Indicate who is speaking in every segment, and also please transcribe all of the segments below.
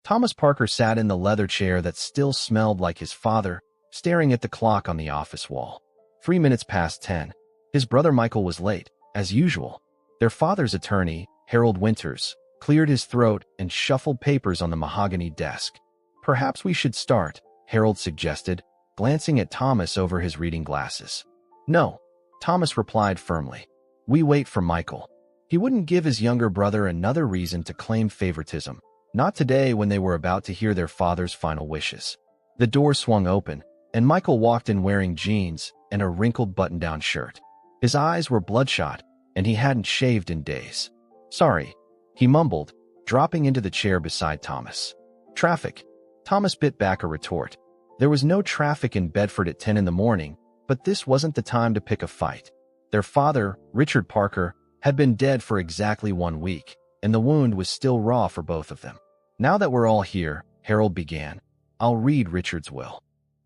Speaker 1: Thomas Parker sat in the leather chair that still smelled like his father, staring at the clock on the office wall. 3 minutes past 10. His brother Michael was late, as usual. Their father's attorney, Harold Winters, cleared his throat and shuffled papers on the mahogany desk. "Perhaps we should start," Harold suggested, glancing at Thomas over his reading glasses. "No," Thomas replied firmly. "We wait for Michael. He wouldn't give his younger brother another reason to claim favoritism. Not today when they were about to hear their father's final wishes." The door swung open, and Michael walked in wearing jeans and a wrinkled button-down shirt. His eyes were bloodshot, and he hadn't shaved in days. "Sorry," he mumbled, dropping into the chair beside Thomas. "Traffic." Thomas bit back a retort. There was no traffic in Bedford at 10 in the morning, but this wasn't the time to pick a fight. Their father, Richard Parker, had been dead for exactly 1 week, and the wound was still raw for both of them. "Now that we're all here," Harold began, "I'll read Richard's will."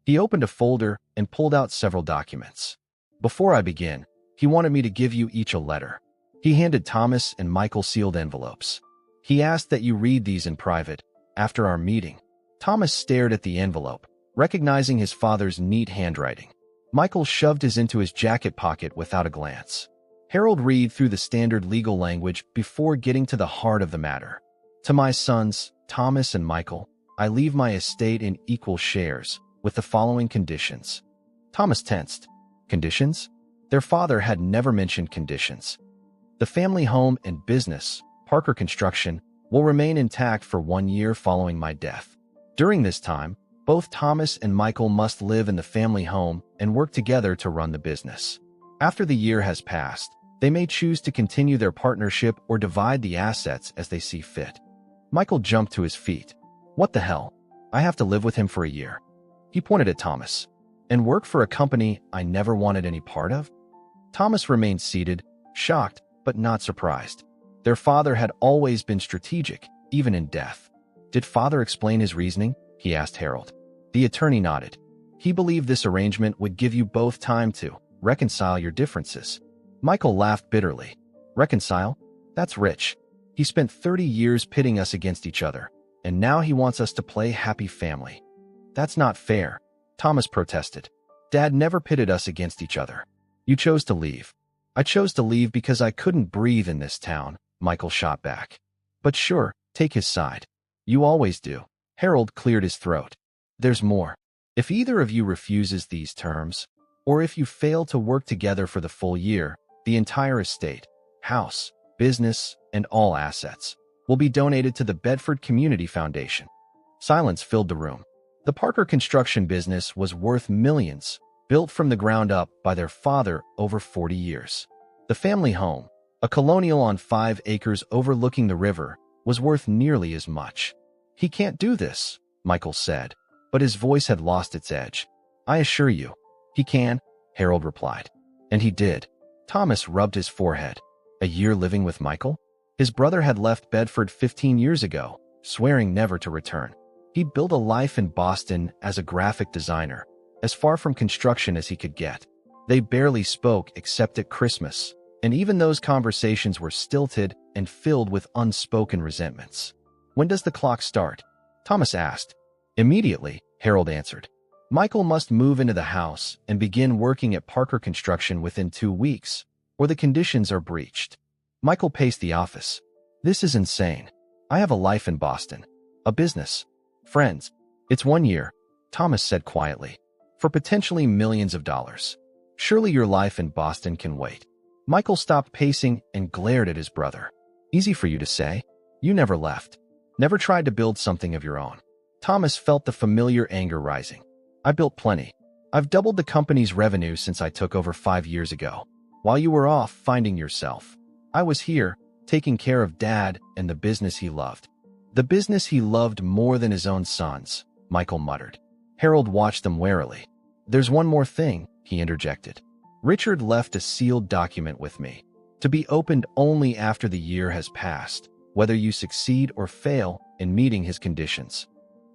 Speaker 1: He opened a folder and pulled out several documents. "Before I begin, he wanted me to give you each a letter." He handed Thomas and Michael sealed envelopes. "He asked that you read these in private, after our meeting." Thomas stared at the envelope, recognizing his father's neat handwriting. Michael shoved his into his jacket pocket without a glance. Harold read through the standard legal language before getting to the heart of the matter. "To my sons, Thomas and Michael, I leave my estate in equal shares, with the following conditions." Thomas tensed. Conditions? Their father had never mentioned conditions. "The family home and business, Parker Construction, will remain intact for 1 year following my death. During this time, both Thomas and Michael must live in the family home and work together to run the business. After the year has passed, they may choose to continue their partnership or divide the assets as they see fit." Michael jumped to his feet. "What the hell? I have to live with him for a year." He pointed at Thomas. "And work for a company I never wanted any part of?" Thomas remained seated, shocked but not surprised. Their father had always been strategic, even in death. "Did father explain his reasoning?" he asked Harold. The attorney nodded. "He believed this arrangement would give you both time to reconcile your differences." Michael laughed bitterly. "Reconcile? That's rich. He spent 30 years pitting us against each other, and now he wants us to play happy family." "That's not fair," Thomas protested. "Dad never pitted us against each other. You chose to leave." "I chose to leave because I couldn't breathe in this town," Michael shot back. "But sure, take his side. You always do." Harold cleared his throat. "There's more. If either of you refuses these terms, or if you fail to work together for the full year, the entire estate, house, business, and all assets will be donated to the Bedford Community Foundation." Silence filled the room. The Parker construction business was worth millions, built from the ground up by their father over 40 years. The family home, a colonial on 5 acres overlooking the river, was worth nearly as much. "He can't do this," Michael said, but his voice had lost its edge. "I assure you, he can," Harold replied. "And he did." Thomas rubbed his forehead. A year living with Michael? His brother had left Bedford 15 years ago, swearing never to return. He'd built a life in Boston as a graphic designer, as far from construction as he could get. They barely spoke except at Christmas, and even those conversations were stilted and filled with unspoken resentments. "When does the clock start?" Thomas asked. "Immediately," Harold answered. "Michael must move into the house and begin working at Parker Construction within 2 weeks, or the conditions are breached." Michael paced the office. "This is insane. I have a life in Boston, a business, friends. It's 1 year," Thomas said quietly, "for potentially millions of dollars. Surely your life in Boston can wait." Michael stopped pacing and glared at his brother. "Easy for you to say. You never left. Never tried to build something of your own." Thomas felt the familiar anger rising. "I built plenty. I've doubled the company's revenue since I took over 5 years ago. While you were off finding yourself, I was here, taking care of Dad and the business he loved." "The business he loved more than his own sons," Michael muttered. Harold watched them warily. "There's one more thing," he interjected. "Richard left a sealed document with me, to be opened only after the year has passed, whether you succeed or fail in meeting his conditions."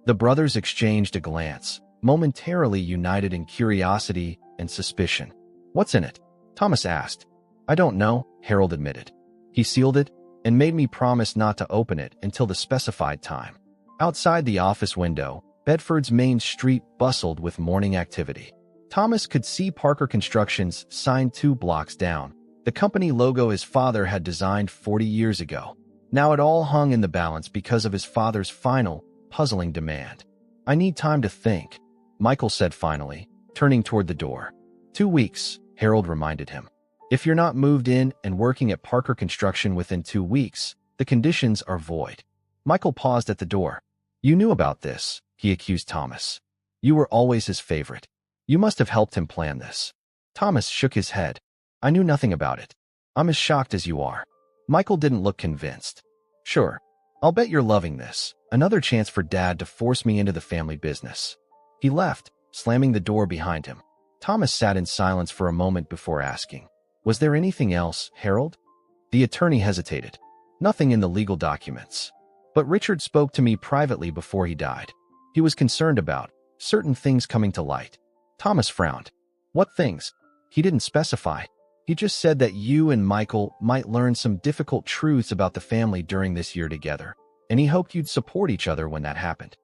Speaker 1: The brothers exchanged a glance, momentarily united in curiosity and suspicion. "What's in it?" Thomas asked. "I don't know," Harold admitted. "He sealed it and made me promise not to open it until the specified time." Outside the office window, Bedford's main street bustled with morning activity. Thomas could see Parker Construction's sign 2 blocks down, the company logo his father had designed 40 years ago. Now it all hung in the balance because of his father's final, puzzling demand. "I need time to think," Michael said finally, turning toward the door. 2 weeks, Harold reminded him. "If you're not moved in and working at Parker Construction within 2 weeks, the conditions are void." Michael paused at the door. "You knew about this," he accused Thomas. "You were always his favorite. You must have helped him plan this." Thomas shook his head. "I knew nothing about it. I'm as shocked as you are." Michael didn't look convinced. "Sure. I'll bet you're loving this. Another chance for Dad to force me into the family business." He left, slamming the door behind him. Thomas sat in silence for a moment before asking, "Was there anything else, Harold?" The attorney hesitated. "Nothing in the legal documents. But Richard spoke to me privately before he died. He was concerned about certain things coming to light." Thomas frowned. "What things?" "He didn't specify. He just said that you and Michael might learn some difficult truths about the family during this year together, and he hoped you'd support each other when that happened."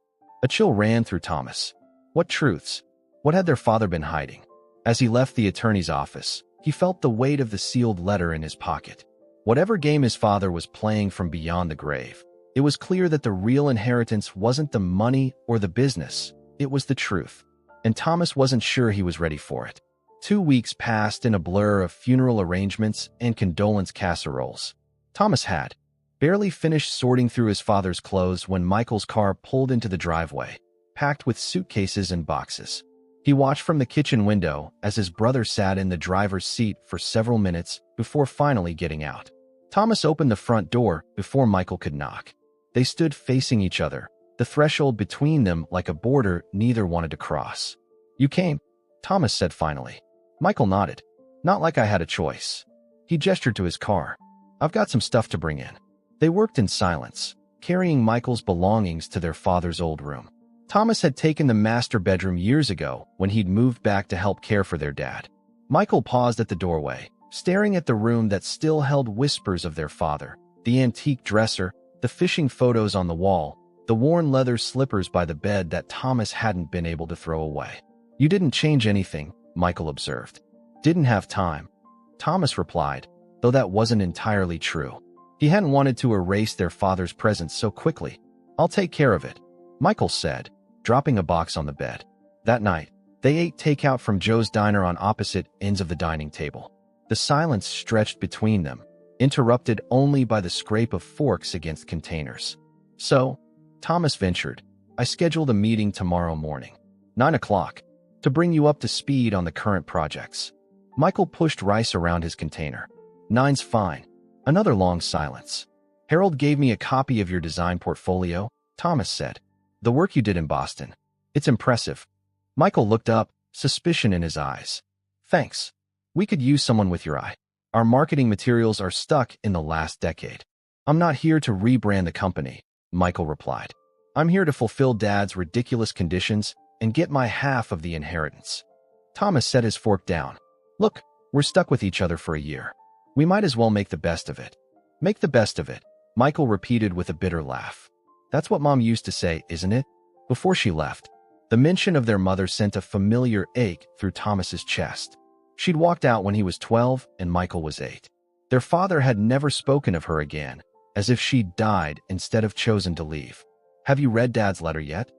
Speaker 1: A chill ran through Thomas. What truths? What had their father been hiding? As he left the attorney's office, he felt the weight of the sealed letter in his pocket. Whatever game his father was playing from beyond the grave, it was clear that the real inheritance wasn't the money or the business, it was the truth. And Thomas wasn't sure he was ready for it. 2 weeks passed in a blur of funeral arrangements and condolence casseroles. Thomas had barely finished sorting through his father's clothes when Michael's car pulled into the driveway, packed with suitcases and boxes. He watched from the kitchen window as his brother sat in the driver's seat for several minutes before finally getting out. Thomas opened the front door before Michael could knock. They stood facing each other, the threshold between them like a border neither wanted to cross. "You came," Thomas said finally. Michael nodded. "Not like I had a choice." He gestured to his car. "I've got some stuff to bring in." They worked in silence, carrying Michael's belongings to their father's old room. Thomas had taken the master bedroom years ago when he'd moved back to help care for their dad. Michael paused at the doorway, staring at the room that still held whispers of their father, the antique dresser, the fishing photos on the wall, the worn leather slippers by the bed that Thomas hadn't been able to throw away. "You didn't change anything," Michael observed. "Didn't have time," Thomas replied, though that wasn't entirely true. He hadn't wanted to erase their father's presence so quickly. "I'll take care of it," Michael said, dropping a box on the bed. That night, they ate takeout from Joe's Diner on opposite ends of the dining table. The silence stretched between them, interrupted only by the scrape of forks against containers. "So," Thomas ventured, "I scheduled a meeting tomorrow morning, 9 o'clock, to bring you up to speed on the current projects." Michael pushed rice around his container. "Nine's fine." Another long silence. "Harold gave me a copy of your design portfolio," Thomas said. "The work you did in Boston. It's impressive." Michael looked up, suspicion in his eyes. "Thanks. We could use someone with your eye. Our marketing materials are stuck in the last decade." "I'm not here to rebrand the company," Michael replied. "I'm here to fulfill Dad's ridiculous conditions and get my half of the inheritance." Thomas set his fork down. "Look, we're stuck with each other for a year. We might as well make the best of it." "Make the best of it," Michael repeated with a bitter laugh. "That's what Mom used to say, isn't it?" Before she left, the mention of their mother sent a familiar ache through Thomas's chest. She'd walked out when he was 12 and Michael was 8. Their father had never spoken of her again, as if she'd died instead of chosen to leave. "Have you read Dad's letter yet?"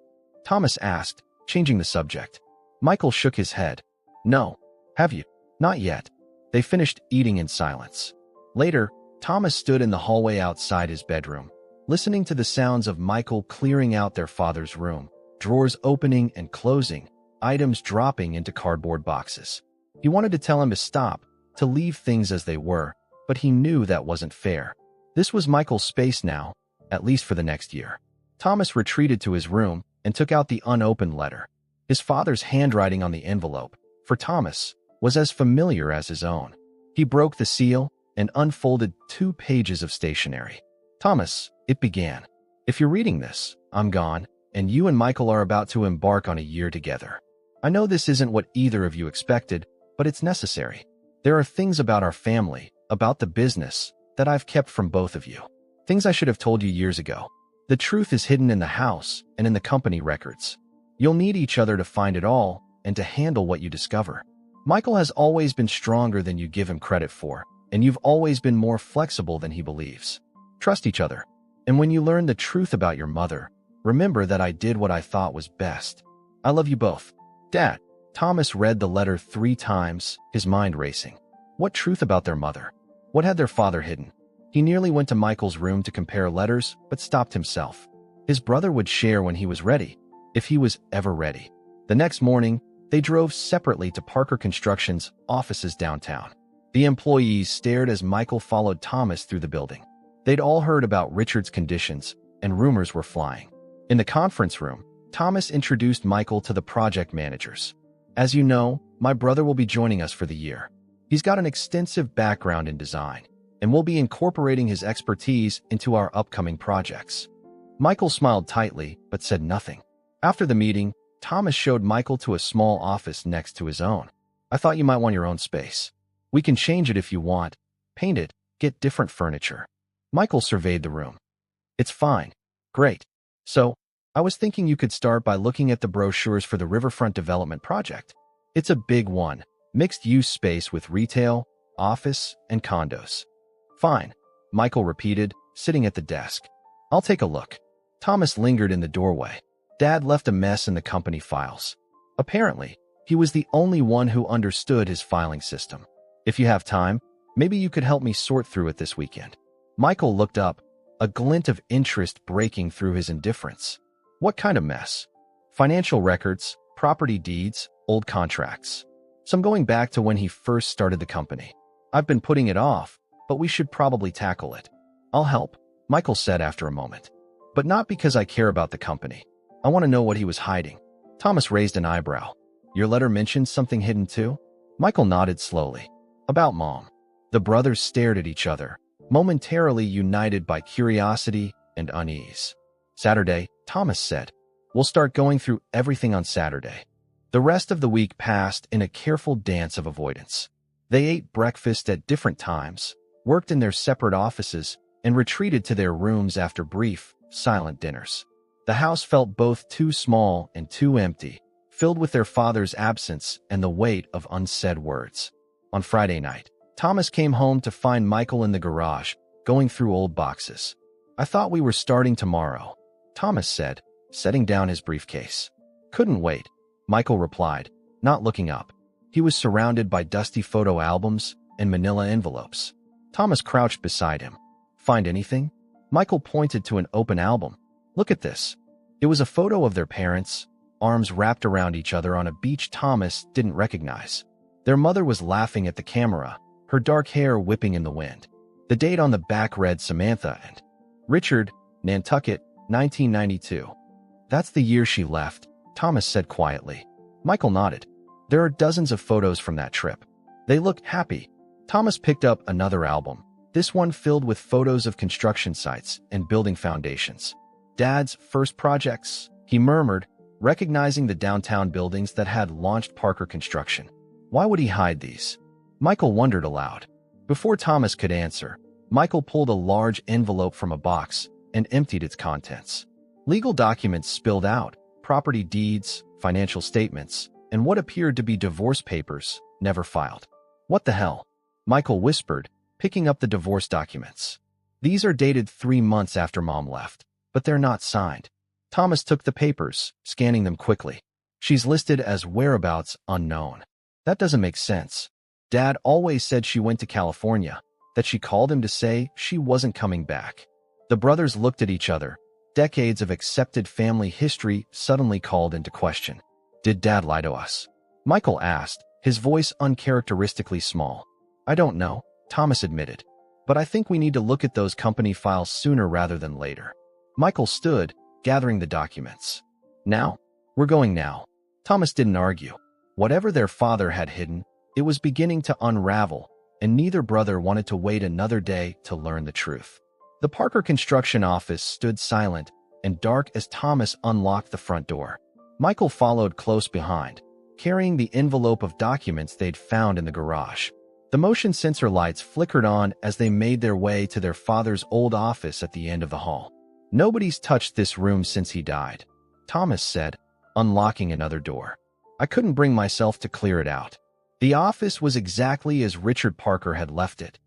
Speaker 1: Thomas asked, changing the subject. Michael shook his head. "No. Have you?" "Not yet." They finished eating in silence. Later, Thomas stood in the hallway outside his bedroom, listening to the sounds of Michael clearing out their father's room, drawers opening and closing, items dropping into cardboard boxes. He wanted to tell him to stop, to leave things as they were, but he knew that wasn't fair. This was Michael's space now, at least for the next year. Thomas retreated to his room and took out the unopened letter. His father's handwriting on the envelope, for Thomas, was as familiar as his own. He broke the seal and unfolded 2 pages of stationery. "Thomas," it began, "if you're reading this, I'm gone, and you and Michael are about to embark on a year together. I know this isn't what either of you expected, but it's necessary. There are things about our family, about the business, that I've kept from both of you. Things I should have told you years ago. The truth is hidden in the house and in the company records. You'll need each other to find it all and to handle what you discover. Michael has always been stronger than you give him credit for, and you've always been more flexible than he believes. Trust each other. And when you learn the truth about your mother, remember that I did what I thought was best. I love you both. Dad. Thomas read the letter 3 times, his mind racing. What truth about their mother? What had their father hidden? He nearly went to Michael's room to compare letters, but stopped himself. His brother would share when he was ready, if he was ever ready. The next morning, they drove separately to Parker Construction's offices downtown. The employees stared as Michael followed Thomas through the building. They'd all heard about Richard's conditions, and rumors were flying. In the conference room, Thomas introduced Michael to the project managers. As you know, my brother will be joining us for the year. He's got an extensive background in design, and we'll be incorporating his expertise into our upcoming projects. Michael smiled tightly, but said nothing. After the meeting, Thomas showed Michael to a small office next to his own. I thought you might want your own space. We can change it if you want, paint it, get different furniture. Michael surveyed the room. It's fine. Great. So, I was thinking you could start by looking at the brochures for the Riverfront Development Project. It's a big one, mixed-use space with retail, office, and condos. Fine, Michael repeated, sitting at the desk. I'll take a look. Thomas lingered in the doorway. Dad left a mess in the company files. Apparently, he was the only one who understood his filing system. If you have time, maybe you could help me sort through it this weekend. Michael looked up, a glint of interest breaking through his indifference. What kind of mess? Financial records, property deeds, old contracts. Some going back to when he first started the company. I've been putting it off, but we should probably tackle it. I'll help, Michael said after a moment. But not because I care about the company. I want to know what he was hiding. Thomas raised an eyebrow. Your letter mentions something hidden too? Michael nodded slowly. About Mom. The brothers stared at each other, momentarily united by curiosity and unease. Saturday, Thomas said. We'll start going through everything on Saturday. The rest of the week passed in a careful dance of avoidance. They ate breakfast at different times, worked in their separate offices, and retreated to their rooms after brief, silent dinners. The house felt both too small and too empty, filled with their father's absence and the weight of unsaid words. On Friday night, Thomas came home to find Michael in the garage, going through old boxes. I thought we were starting tomorrow, Thomas said, setting down his briefcase. Couldn't wait, Michael replied, not looking up. He was surrounded by dusty photo albums and manila envelopes. Thomas crouched beside him. Find anything? Michael pointed to an open album. Look at this. It was a photo of their parents, arms wrapped around each other on a beach Thomas didn't recognize. Their mother was laughing at the camera, her dark hair whipping in the wind. The date on the back read Samantha and Richard, Nantucket, 1992. That's the year she left, Thomas said quietly. Michael nodded. There are dozens of photos from that trip. They look happy. Thomas picked up another album, this one filled with photos of construction sites and building foundations. Dad's first projects, he murmured, recognizing the downtown buildings that had launched Parker Construction. Why would he hide these? Michael wondered aloud. Before Thomas could answer, Michael pulled a large envelope from a box and emptied its contents. Legal documents spilled out, property deeds, financial statements, and what appeared to be divorce papers, never filed. What the hell? Michael whispered, picking up the divorce documents. These are dated 3 months after Mom left, but they're not signed. Thomas took the papers, scanning them quickly. She's listed as whereabouts unknown. That doesn't make sense. Dad always said she went to California, that she called him to say she wasn't coming back. The brothers looked at each other. Decades of accepted family history suddenly called into question. Did Dad lie to us? Michael asked, his voice uncharacteristically small. I don't know, Thomas admitted. But I think we need to look at those company files sooner rather than later. Michael stood, gathering the documents. Now? We're going now. Thomas didn't argue. Whatever their father had hidden, it was beginning to unravel, and neither brother wanted to wait another day to learn the truth. The Parker Construction office stood silent and dark as Thomas unlocked the front door. Michael followed close behind, carrying the envelope of documents they'd found in the garage. The motion sensor lights flickered on as they made their way to their father's old office at the end of the hall. Nobody's touched this room since he died, Thomas said, unlocking another door. I couldn't bring myself to clear it out. The office was exactly as Richard Parker had left it.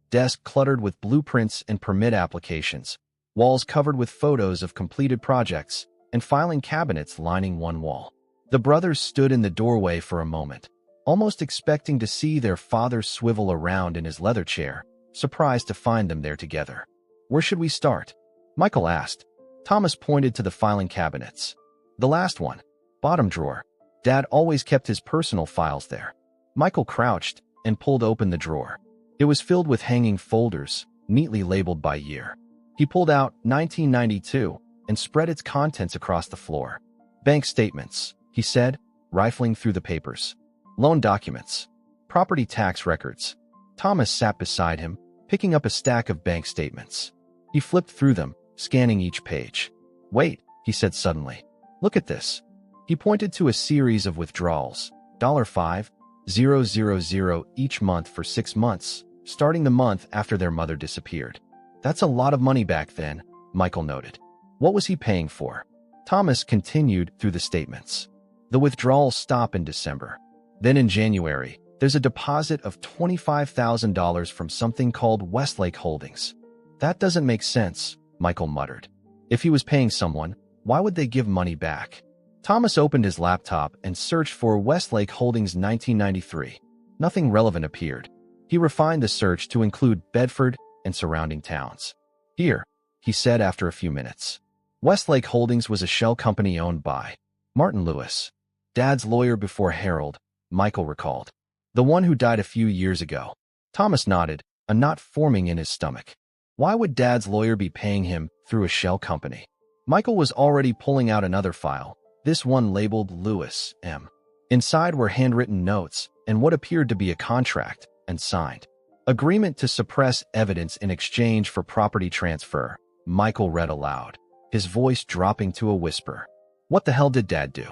Speaker 1: Desk cluttered with blueprints and permit applications, walls covered with photos of completed projects, and filing cabinets lining one wall. The brothers stood in the doorway for a moment, almost expecting to see their father swivel around in his leather chair, surprised to find them there together. Where should we start? Michael asked. Thomas pointed to the filing cabinets. The last one, bottom drawer. Dad always kept his personal files there. Michael crouched and pulled open the drawer. It was filled with hanging folders, neatly labeled by year. He pulled out 1992 and spread its contents across the floor. Bank statements, he said, rifling through the papers. Loan documents. Property tax records. Thomas sat beside him, picking up a stack of bank statements. He flipped through them, scanning each page. Wait, he said suddenly. Look at this. He pointed to a series of withdrawals. $5,000 each month for 6 months, starting the month after their mother disappeared. That's a lot of money back then, Michael noted. What was he paying for? Thomas continued through the statements. The withdrawals stop in December. Then in January, there's a deposit of $25,000 from something called Westlake Holdings. That doesn't make sense, Michael muttered. If he was paying someone, why would they give money back? Thomas opened his laptop and searched for Westlake Holdings 1993. Nothing relevant appeared. He refined the search to include Bedford and surrounding towns. Here, he said after a few minutes. Westlake Holdings was a shell company owned by Martin Lewis, Dad's lawyer before Harold, Michael recalled. The one who died a few years ago. Thomas nodded, a knot forming in his stomach. Why would Dad's lawyer be paying him through a shell company? Michael was already pulling out another file, this one labeled Lewis M. Inside were handwritten notes and what appeared to be a contract, and signed. Agreement to suppress evidence in exchange for property transfer, Michael read aloud, his voice dropping to a whisper. What the hell did Dad do?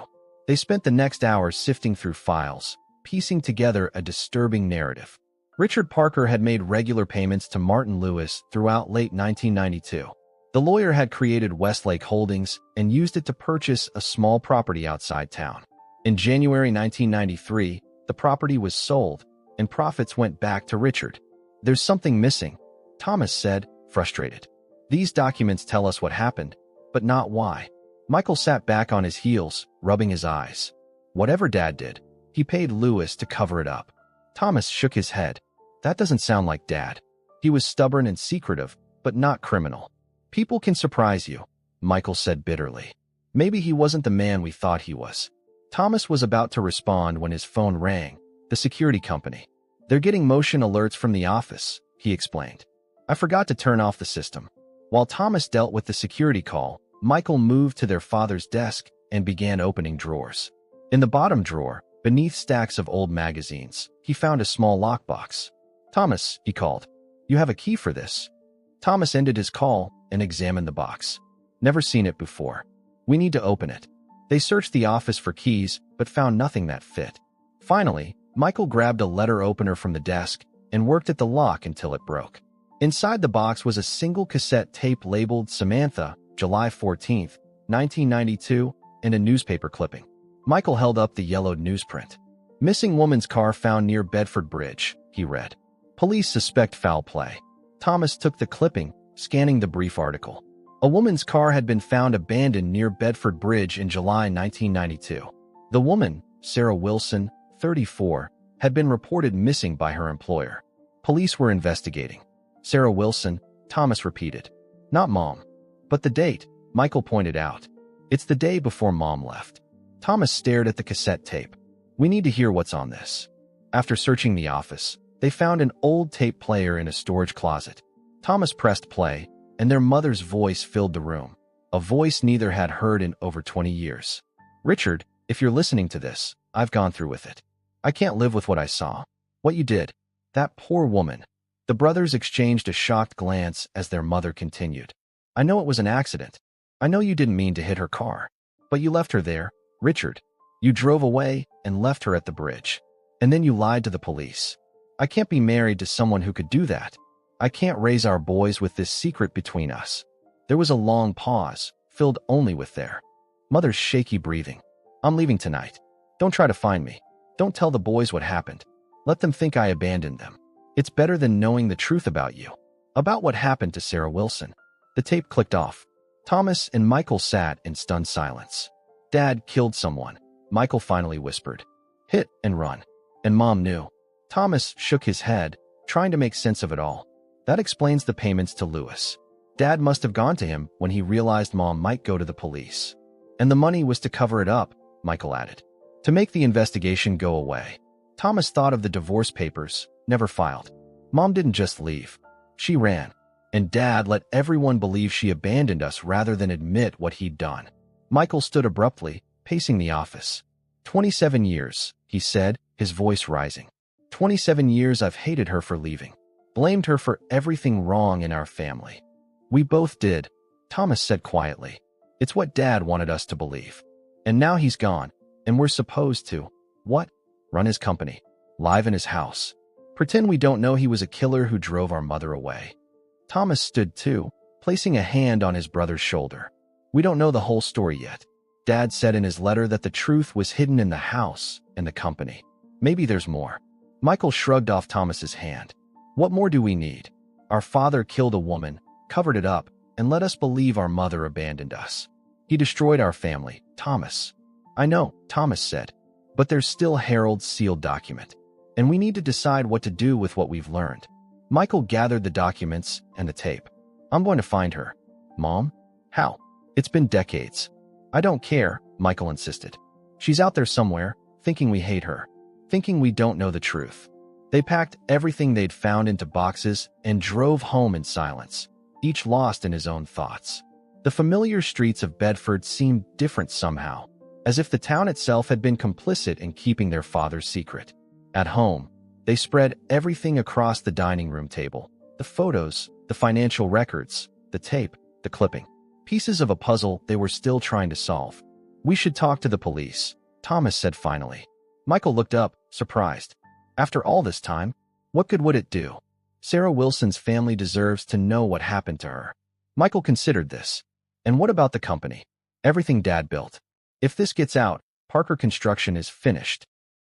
Speaker 1: They spent the next hour sifting through files, piecing together a disturbing narrative. Richard Parker had made regular payments to Martin Lewis throughout late 1992. The lawyer had created Westlake Holdings and used it to purchase a small property outside town. In January 1993, the property was sold, and profits went back to Richard. There's something missing, Thomas said, frustrated. These documents tell us what happened, but not why. Michael sat back on his heels, rubbing his eyes. Whatever Dad did, he paid Lewis to cover it up. Thomas shook his head. That doesn't sound like Dad. He was stubborn and secretive, but not criminal. People can surprise you, Michael said bitterly. Maybe he wasn't the man we thought he was. Thomas was about to respond when his phone rang. The security company. They're getting motion alerts from the office, he explained. I forgot to turn off the system. While Thomas dealt with the security call, Michael moved to their father's desk and began opening drawers. In the bottom drawer, beneath stacks of old magazines, he found a small lockbox. Thomas, he called. You have a key for this? Thomas ended his call and examined the box. Never seen it before. We need to open it. They searched the office for keys, but found nothing that fit. Finally, Michael grabbed a letter opener from the desk and worked at the lock until it broke. Inside the box was a single cassette tape labeled Samantha, July 14, 1992, and a newspaper clipping. Michael held up the yellowed newsprint. Missing woman's car found near Bedford Bridge, he read. Police suspect foul play. Thomas took the clipping, scanning the brief article. A woman's car had been found abandoned near Bedford Bridge in July 1992. The woman, Sarah Wilson, 34, had been reported missing by her employer. Police were investigating. Sarah Wilson, Thomas repeated. Not Mom. But the date, Michael pointed out. It's the day before Mom left. Thomas stared at the cassette tape. We need to hear what's on this. After searching the office, they found an old tape player in a storage closet. Thomas pressed play, and their mother's voice filled the room, a voice neither had heard in over 20 years. Richard, if you're listening to this, I've gone through with it. I can't live with what I saw. What you did. That poor woman. The brothers exchanged a shocked glance as their mother continued. I know it was an accident. I know you didn't mean to hit her car. But you left her there, Richard. You drove away and left her at the bridge. And then you lied to the police. I can't be married to someone who could do that. I can't raise our boys with this secret between us. There was a long pause, filled only with their mother's shaky breathing. I'm leaving tonight. Don't try to find me. Don't tell the boys what happened. Let them think I abandoned them. It's better than knowing the truth about you. About what happened to Sarah Wilson. The tape clicked off. Thomas and Michael sat in stunned silence. Dad killed someone, Michael finally whispered. Hit and run. And Mom knew. Thomas shook his head, trying to make sense of it all. That explains the payments to Lewis. Dad must have gone to him when he realized Mom might go to the police. And the money was to cover it up, Michael added. To make the investigation go away. Thomas thought of the divorce papers, never filed. Mom didn't just leave. She ran. And Dad let everyone believe she abandoned us rather than admit what he'd done. Michael stood abruptly, pacing the office. 27 years, he said, his voice rising. 27 years I've hated her for leaving. Blamed her for everything wrong in our family. We both did, Thomas said quietly. It's what Dad wanted us to believe. And now he's gone, and we're supposed to, what? Run his company. Live in his house. Pretend we don't know he was a killer who drove our mother away. Thomas stood too, placing a hand on his brother's shoulder. We don't know the whole story yet. Dad said in his letter that the truth was hidden in the house and the company. Maybe there's more. Michael shrugged off Thomas's hand. What more do we need? Our father killed a woman, covered it up, and let us believe our mother abandoned us. He destroyed our family, Thomas. I know, Thomas said. But there's still Harold's sealed document. And we need to decide what to do with what we've learned. Michael gathered the documents and the tape. I'm going to find her. Mom? How? It's been decades. I don't care, Michael insisted. She's out there somewhere, thinking we hate her. Thinking we don't know the truth. They packed everything they'd found into boxes and drove home in silence, each lost in his own thoughts. The familiar streets of Bedford seemed different somehow, as if the town itself had been complicit in keeping their father's secret. At home, they spread everything across the dining room table. The photos, the financial records, the tape, the clipping. Pieces of a puzzle they were still trying to solve. We should talk to the police, Thomas said finally. Michael looked up, surprised. After all this time, what good would it do? Sarah Wilson's family deserves to know what happened to her. Michael considered this. And what about the company? Everything Dad built. If this gets out, Parker Construction is finished.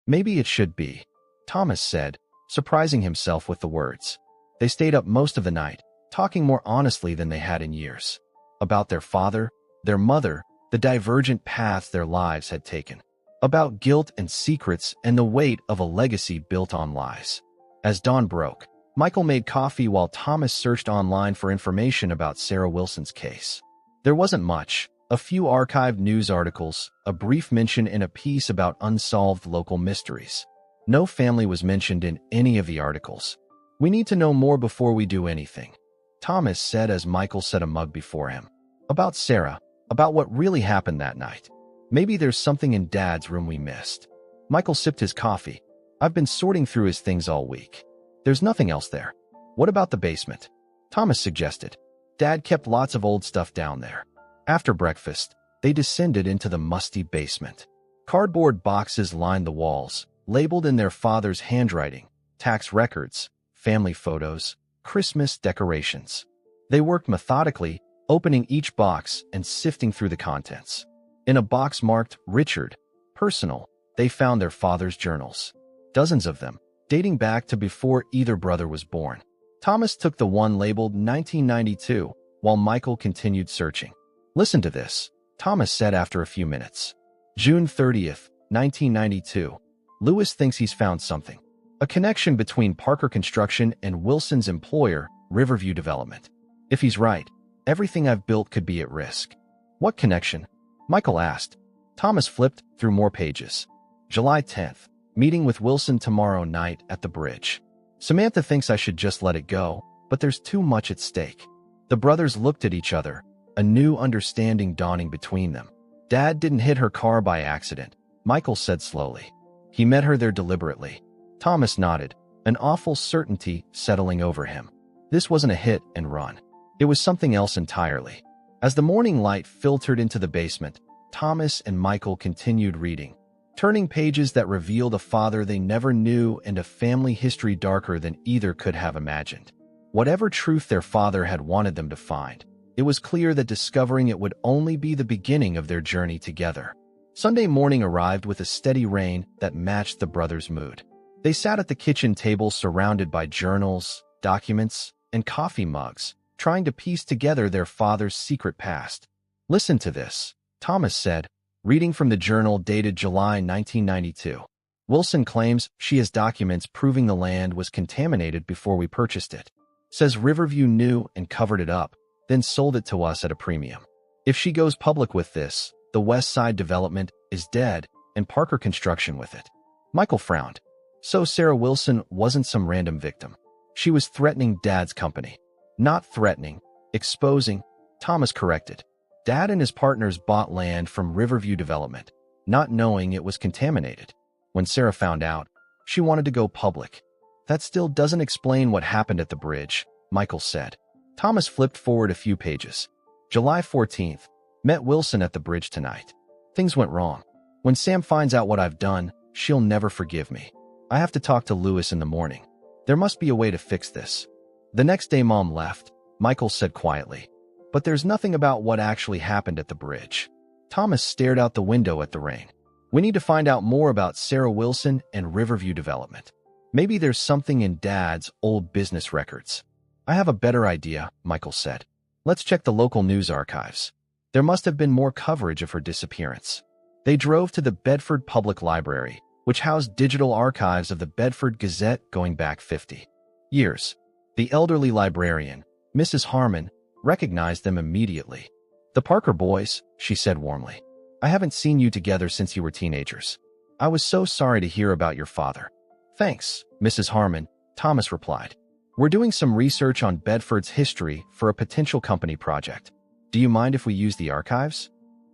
Speaker 1: Maybe it should be, Thomas said, surprising himself with the words. They stayed up most of the night, talking more honestly than they had in years. About their father, their mother, the divergent paths their lives had taken. About guilt and secrets and the weight of a legacy built on lies. As dawn broke, Michael made coffee while Thomas searched online for information about Sarah Wilson's case. There wasn't much. A few archived news articles, a brief mention in a piece about unsolved local mysteries. No family was mentioned in any of the articles. We need to know more before we do anything, Thomas said as Michael set a mug before him. About Sarah, about what really happened that night. Maybe there's something in Dad's room we missed. Michael sipped his coffee. I've been sorting through his things all week. There's nothing else there. What about the basement? Thomas suggested. Dad kept lots of old stuff down there. After breakfast, they descended into the musty basement. Cardboard boxes lined the walls, labeled in their father's handwriting, tax records, family photos, Christmas decorations. They worked methodically, opening each box and sifting through the contents. In a box marked Richard, personal, they found their father's journals. Dozens of them, dating back to before either brother was born. Thomas took the one labeled 1992, while Michael continued searching. Listen to this, Thomas said after a few minutes. June 30th, 1992. Lewis thinks he's found something. A connection between Parker Construction and Wilson's employer, Riverview Development. If he's right, everything I've built could be at risk. What connection? Michael asked. Thomas flipped through more pages. July 10th. Meeting with Wilson tomorrow night at the bridge. Samantha thinks I should just let it go, but there's too much at stake. The brothers looked at each other, a new understanding dawning between them. Dad didn't hit her car by accident, Michael said slowly. He met her there deliberately. Thomas nodded, an awful certainty settling over him. This wasn't a hit and run. It was something else entirely. As the morning light filtered into the basement, Thomas and Michael continued reading, turning pages that revealed a father they never knew and a family history darker than either could have imagined. Whatever truth their father had wanted them to find, It was clear that discovering it would only be the beginning of their journey together. Sunday morning arrived with a steady rain that matched the brothers' mood. They sat at the kitchen table surrounded by journals, documents, and coffee mugs, trying to piece together their father's secret past. "Listen to this," Thomas said, reading from the journal dated July 1992. "Wilson claims she has documents proving the land was contaminated before we purchased it. Says Riverview knew and covered it up, then sold it to us at a premium. If she goes public with this, the West Side development is dead and Parker Construction with it." Michael frowned. So Sarah Wilson wasn't some random victim. She was threatening Dad's company. "Not threatening, exposing," Thomas corrected. "Dad and his partners bought land from Riverview Development, not knowing it was contaminated. When Sarah found out, she wanted to go public." "That still doesn't explain what happened at the bridge," Michael said. Thomas flipped forward a few pages. "July 14th. Met Wilson at the bridge tonight. Things went wrong. When Sam finds out what I've done, she'll never forgive me. I have to talk to Lewis in the morning. There must be a way to fix this." The next day Mom left, Michael said quietly. "But there's nothing about what actually happened at the bridge." Thomas stared out the window at the rain. "We need to find out more about Sarah Wilson and Riverview Development. Maybe there's something in Dad's old business records." "I have a better idea," Michael said. "Let's check the local news archives. There must have been more coverage of her disappearance." They drove to the Bedford Public Library, which housed digital archives of the Bedford Gazette going back 50 years. The elderly librarian, Mrs. Harmon, recognized them immediately. "The Parker boys," she said warmly. "I haven't seen you together since you were teenagers. I was so sorry to hear about your father." "Thanks, Mrs. Harmon," Thomas replied. "We're doing some research on Bedford's history for a potential company project. Do you mind if we use the archives?"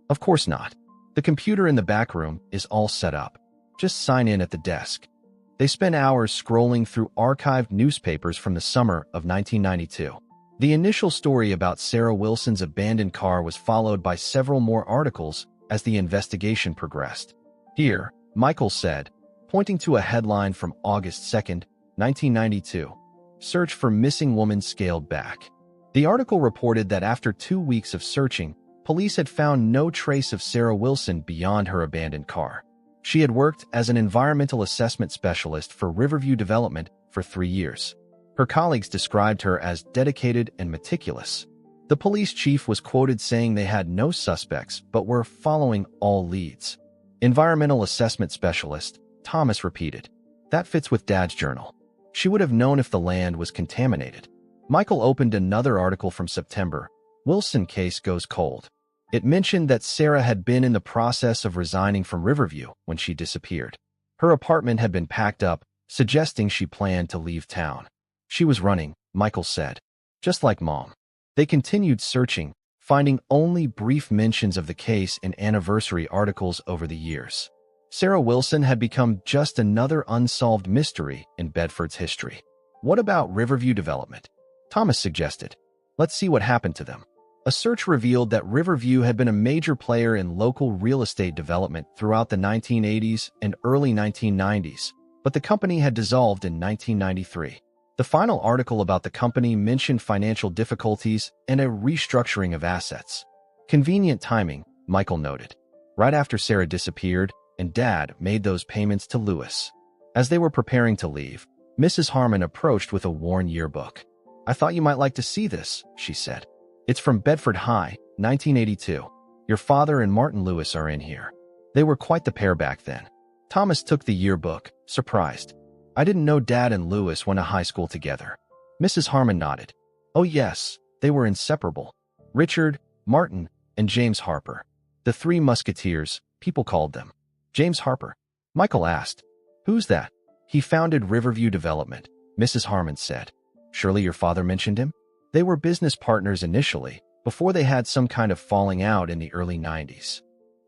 Speaker 1: "Of course not. The computer in the back room is all set up. Just sign in at the desk." They spent hours scrolling through archived newspapers from the summer of 1992. The initial story about Sarah Wilson's abandoned car was followed by several more articles as the investigation progressed. "Here," Michael said, pointing to a headline from August 2, 1992, "Search for Missing Woman Scaled Back." The article reported that after 2 weeks of searching, police had found no trace of Sarah Wilson beyond her abandoned car. She had worked as an environmental assessment specialist for Riverview Development for 3 years. Her colleagues described her as dedicated and meticulous. The police chief was quoted saying they had no suspects but were following all leads. "Environmental assessment specialist," Thomas repeated. "That fits with Dad's journal. She would have known if the land was contaminated." Michael opened another article from September. "Wilson case goes cold." It mentioned that Sarah had been in the process of resigning from Riverview when she disappeared. Her apartment had been packed up, suggesting she planned to leave town. "She was running," Michael said. "Just like Mom." They continued searching, finding only brief mentions of the case in anniversary articles over the years. Sarah Wilson had become just another unsolved mystery in Bedford's history. "What about Riverview Development?" Thomas suggested. "Let's see what happened to them." A search revealed that Riverview had been a major player in local real estate development throughout the 1980s and early 1990s, but the company had dissolved in 1993. The final article about the company mentioned financial difficulties and a restructuring of assets. "Convenient timing," Michael noted. "Right after Sarah disappeared, and Dad made those payments to Lewis." As they were preparing to leave, Mrs. Harmon approached with a worn yearbook. "I thought you might like to see this," she said. "It's from Bedford High, 1982. Your father and Martin Lewis are in here." They were quite the pair back then. Thomas took the yearbook, surprised. "I didn't know Dad and Lewis went to high school together." Mrs. Harmon nodded. "Oh yes, they were inseparable. Richard, Martin, and James Harper. The Three Musketeers, people called them." "James Harper?" Michael asked. "Who's that?" "He founded Riverview Development," Mrs. Harmon said. "Surely your father mentioned him?" They were business partners initially, before they had some kind of falling out in the early 90s.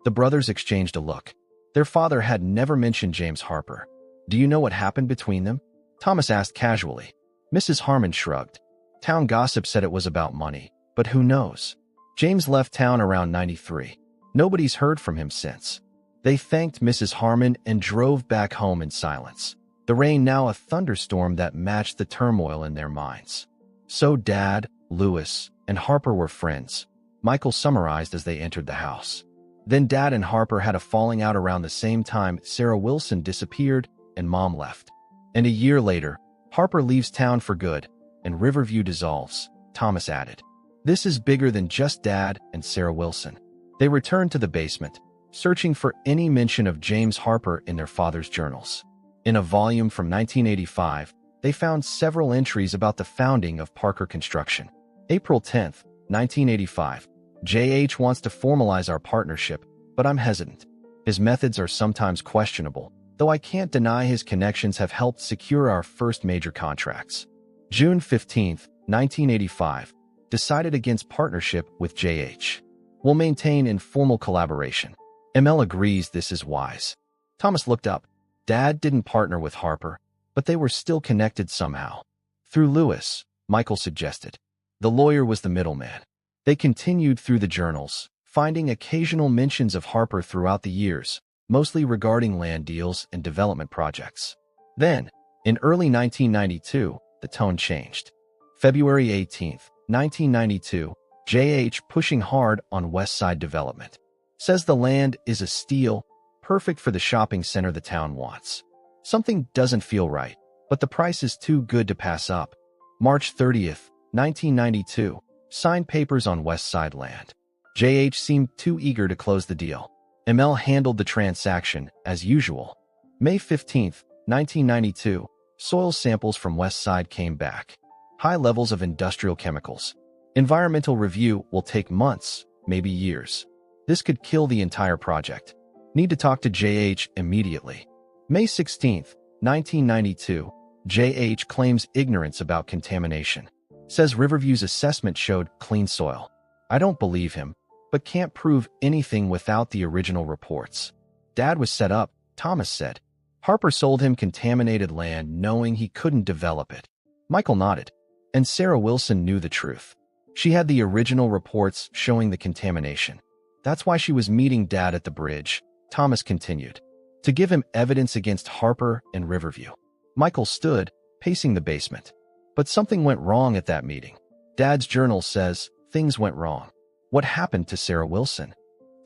Speaker 1: The brothers exchanged a look. Their father had never mentioned James Harper. "Do you know what happened between them?" Thomas asked casually. Mrs. Harmon shrugged. "Town gossip said it was about money, but who knows? James left town around 93. Nobody's heard from him since." They thanked Mrs. Harmon and drove back home in silence, the rain now a thunderstorm that matched the turmoil in their minds. So Dad, Lewis, and Harper were friends, Michael summarized as they entered the house. Then Dad and Harper had a falling out around the same time Sarah Wilson disappeared and Mom left. And a year later, Harper leaves town for good, and Riverview dissolves, Thomas added. This is bigger than just Dad and Sarah Wilson. They returned to the basement, searching for any mention of James Harper in their father's journals. In a volume from 1985, they found several entries about the founding of Parker Construction. April 10, 1985. JH wants to formalize our partnership, but I'm hesitant. His methods are sometimes questionable, though I can't deny his connections have helped secure our first major contracts. June 15, 1985. Decided against partnership with JH. We'll maintain informal collaboration. ML agrees this is wise. Thomas looked up. Dad didn't partner with Harper, but they were still connected somehow. Through Lewis, Michael suggested. The lawyer was the middleman. They continued through the journals, finding occasional mentions of Harper throughout the years, mostly regarding land deals and development projects. Then, in early 1992, the tone changed. February 18, 1992, JH pushing hard on West Side development. Says the land is a steal, perfect for the shopping center the town wants. Something doesn't feel right, but the price is too good to pass up. March 30th, 1992, signed papers on West Side land. JH seemed too eager to close the deal. ML handled the transaction as usual. May 15th, 1992, soil samples from West Side came back. High levels of industrial chemicals. Environmental review will take months, maybe years. This could kill the entire project. Need to talk to JH immediately. May 16th, 1992, JH claims ignorance about contamination. Says Riverview's assessment showed clean soil. I don't believe him, but can't prove anything without the original reports. Dad was set up, Thomas said. Harper sold him contaminated land knowing he couldn't develop it. Michael nodded. And Sarah Wilson knew the truth. She had the original reports showing the contamination. That's why she was meeting Dad at the bridge, Thomas continued. To give him evidence against Harper and Riverview. Michael stood, pacing the basement. But something went wrong at that meeting. Dad's journal says things went wrong. What happened to Sarah Wilson?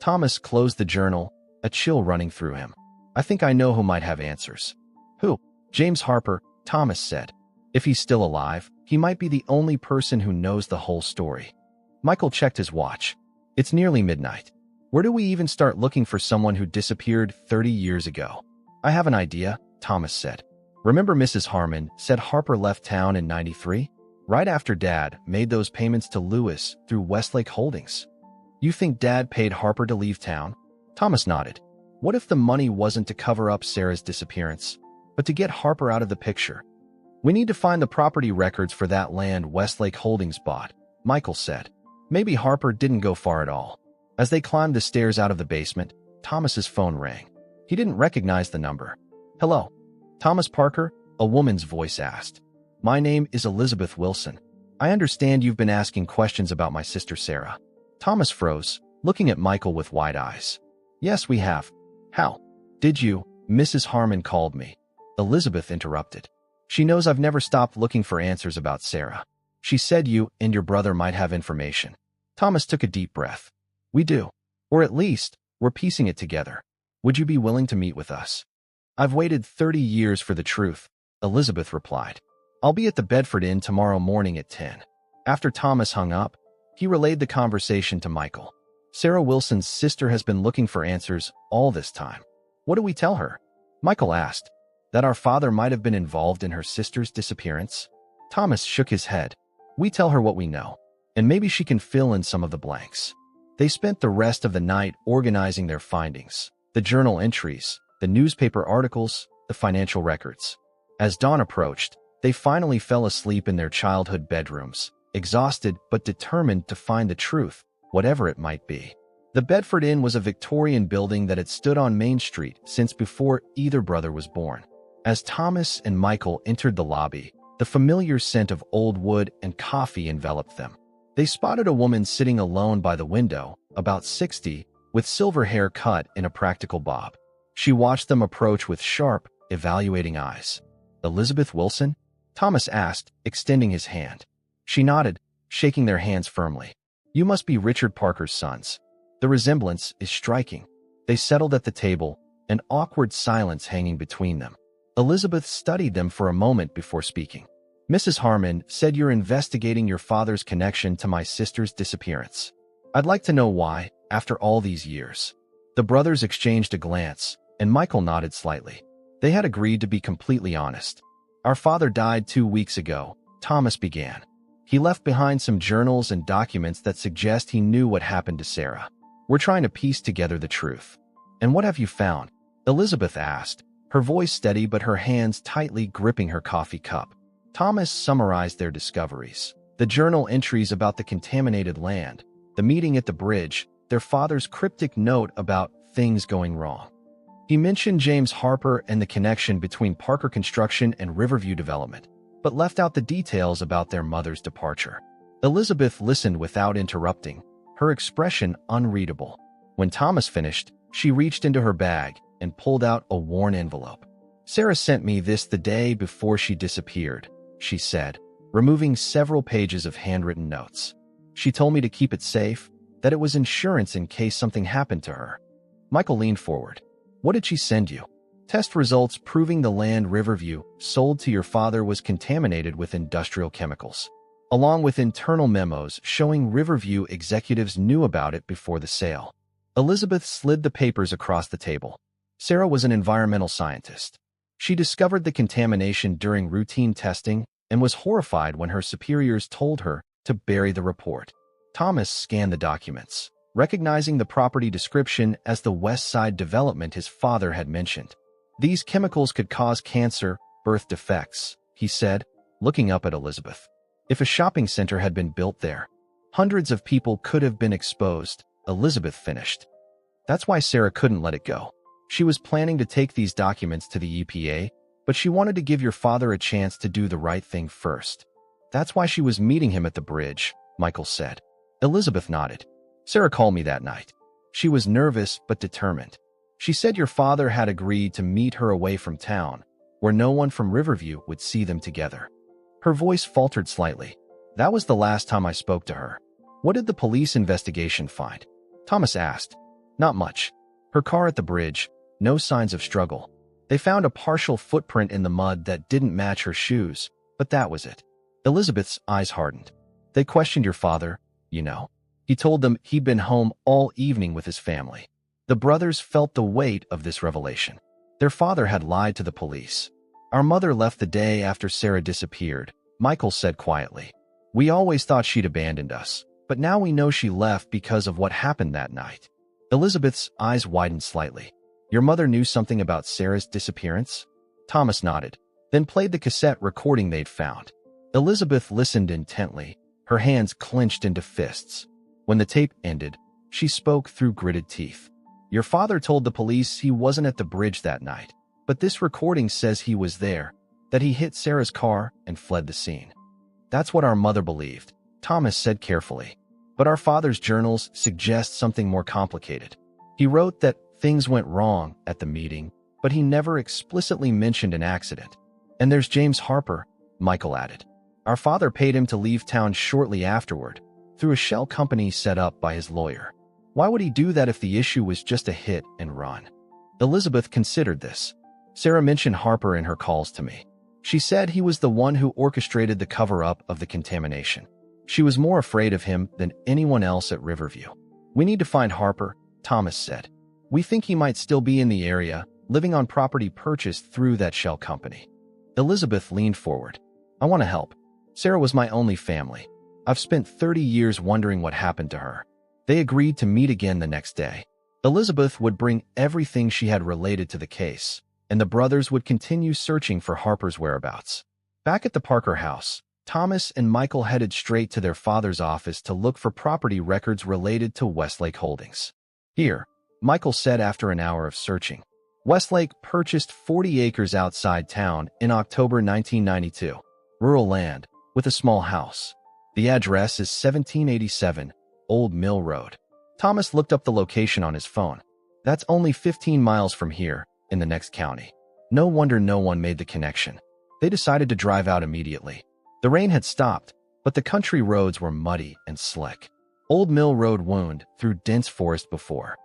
Speaker 1: Thomas closed the journal, a chill running through him. I think I know who might have answers. Who? James Harper, Thomas said. If he's still alive, he might be the only person who knows the whole story. Michael checked his watch. It's nearly midnight. Where do we even start looking for someone who disappeared 30 years ago? I have an idea, Thomas said. Remember Mrs. Harmon said Harper left town in '93? Right after Dad made those payments to Lewis through Westlake Holdings. You think Dad paid Harper to leave town? Thomas nodded. What if the money wasn't to cover up Sarah's disappearance, but to get Harper out of the picture? We need to find the property records for that land Westlake Holdings bought, Michael said. Maybe Harper didn't go far at all. As they climbed the stairs out of the basement, Thomas's phone rang. He didn't recognize the number. Hello? Thomas Parker? A woman's voice asked. My name is Elizabeth Wilson. I understand you've been asking questions about my sister Sarah. Thomas froze, looking at Michael with wide eyes. Yes, we have. How? Did you? Mrs. Harmon called me. Elizabeth interrupted. She knows I've never stopped looking for answers about Sarah. She said you and your brother might have information. Thomas took a deep breath. We do. Or at least, we're piecing it together. Would you be willing to meet with us? I've waited 30 years for the truth, Elizabeth replied. I'll be at the Bedford Inn tomorrow morning at 10. After Thomas hung up, he relayed the conversation to Michael. Sarah Wilson's sister has been looking for answers all this time. What do we tell her? Michael asked. That our father might have been involved in her sister's disappearance? Thomas shook his head. We tell her what we know, and maybe she can fill in some of the blanks. They spent the rest of the night organizing their findings, the journal entries, the newspaper articles, the financial records. As dawn approached, they finally fell asleep in their childhood bedrooms, exhausted but determined to find the truth, whatever it might be. The Bedford Inn was a Victorian building that had stood on Main Street since before either brother was born. As Thomas and Michael entered the lobby, the familiar scent of old wood and coffee enveloped them. They spotted a woman sitting alone by the window, about 60, with silver hair cut in a practical bob. She watched them approach with sharp, evaluating eyes. Elizabeth Wilson? Thomas asked, extending his hand. She nodded, shaking their hands firmly. You must be Richard Parker's sons. The resemblance is striking. They settled at the table, an awkward silence hanging between them. Elizabeth studied them for a moment before speaking. Mrs. Harmon said you're investigating your father's connection to my sister's disappearance. I'd like to know why, after all these years. The brothers exchanged a glance, and Michael nodded slightly. They had agreed to be completely honest. Our father died 2 weeks ago, Thomas began. He left behind some journals and documents that suggest he knew what happened to Sarah. We're trying to piece together the truth. And what have you found? Elizabeth asked, her voice steady but her hands tightly gripping her coffee cup. Thomas summarized their discoveries. The journal entries about the contaminated land, the meeting at the bridge, their father's cryptic note about things going wrong. He mentioned James Harper and the connection between Parker Construction and Riverview Development, but left out the details about their mother's departure. Elizabeth listened without interrupting, her expression unreadable. When Thomas finished, she reached into her bag and pulled out a worn envelope. Sarah sent me this the day before she disappeared, she said, removing several pages of handwritten notes. She told me to keep it safe, that it was insurance in case something happened to her. Michael leaned forward. What did she send you? Test results proving the land Riverview sold to your father was contaminated with industrial chemicals, along with internal memos showing Riverview executives knew about it before the sale. Elizabeth slid the papers across the table. Sarah was an environmental scientist. She discovered the contamination during routine testing and was horrified when her superiors told her to bury the report. Thomas scanned the documents, recognizing the property description as the West Side development his father had mentioned. These chemicals could cause cancer, birth defects, he said, looking up at Elizabeth. If a shopping center had been built there, hundreds of people could have been exposed, Elizabeth finished. That's why Sarah couldn't let it go. She was planning to take these documents to the EPA, but she wanted to give your father a chance to do the right thing first. That's why she was meeting him at the bridge, Michael said. Elizabeth nodded. Sarah called me that night. She was nervous but determined. She said your father had agreed to meet her away from town, where no one from Riverview would see them together. Her voice faltered slightly. That was the last time I spoke to her. What did the police investigation find? Thomas asked. Not much. Her car at the bridge, no signs of struggle. They found a partial footprint in the mud that didn't match her shoes, but that was it. Elizabeth's eyes hardened. They questioned your father, you know. He told them he'd been home all evening with his family. The brothers felt the weight of this revelation. Their father had lied to the police. Our mother left the day after Sarah disappeared, Michael said quietly. We always thought she'd abandoned us, but now we know she left because of what happened that night. Elizabeth's eyes widened slightly. Your mother knew something about Sarah's disappearance? Thomas nodded, then played the cassette recording they'd found. Elizabeth listened intently, her hands clenched into fists. When the tape ended, she spoke through gritted teeth. Your father told the police he wasn't at the bridge that night, but this recording says he was there, that he hit Sarah's car and fled the scene. That's what our mother believed, Thomas said carefully. But our father's journals suggest something more complicated. He wrote that things went wrong at the meeting, but he never explicitly mentioned an accident. And there's James Harper, Michael added. Our father paid him to leave town shortly afterward, through a shell company set up by his lawyer. Why would he do that if the issue was just a hit and run? Elizabeth considered this. Sarah mentioned Harper in her calls to me. She said he was the one who orchestrated the cover-up of the contamination. She was more afraid of him than anyone else at Riverview. We need to find Harper, Thomas said. We think he might still be in the area, living on property purchased through that shell company. Elizabeth leaned forward. I want to help. Sarah was my only family. I've spent 30 years wondering what happened to her. They agreed to meet again the next day. Elizabeth would bring everything she had related to the case, and the brothers would continue searching for Harper's whereabouts. Back at the Parker house, Thomas and Michael headed straight to their father's office to look for property records related to Westlake Holdings. Here, Michael said after an hour of searching, Westlake purchased 40 acres outside town in October 1992, rural land, with a small house. The address is 1787 Old Mill Road. Thomas looked up the location on his phone. That's only 15 miles from here, in the next county. No wonder no one made the connection. They decided to drive out immediately. The rain had stopped, but the country roads were muddy and slick. Old Mill Road wound through dense forest before,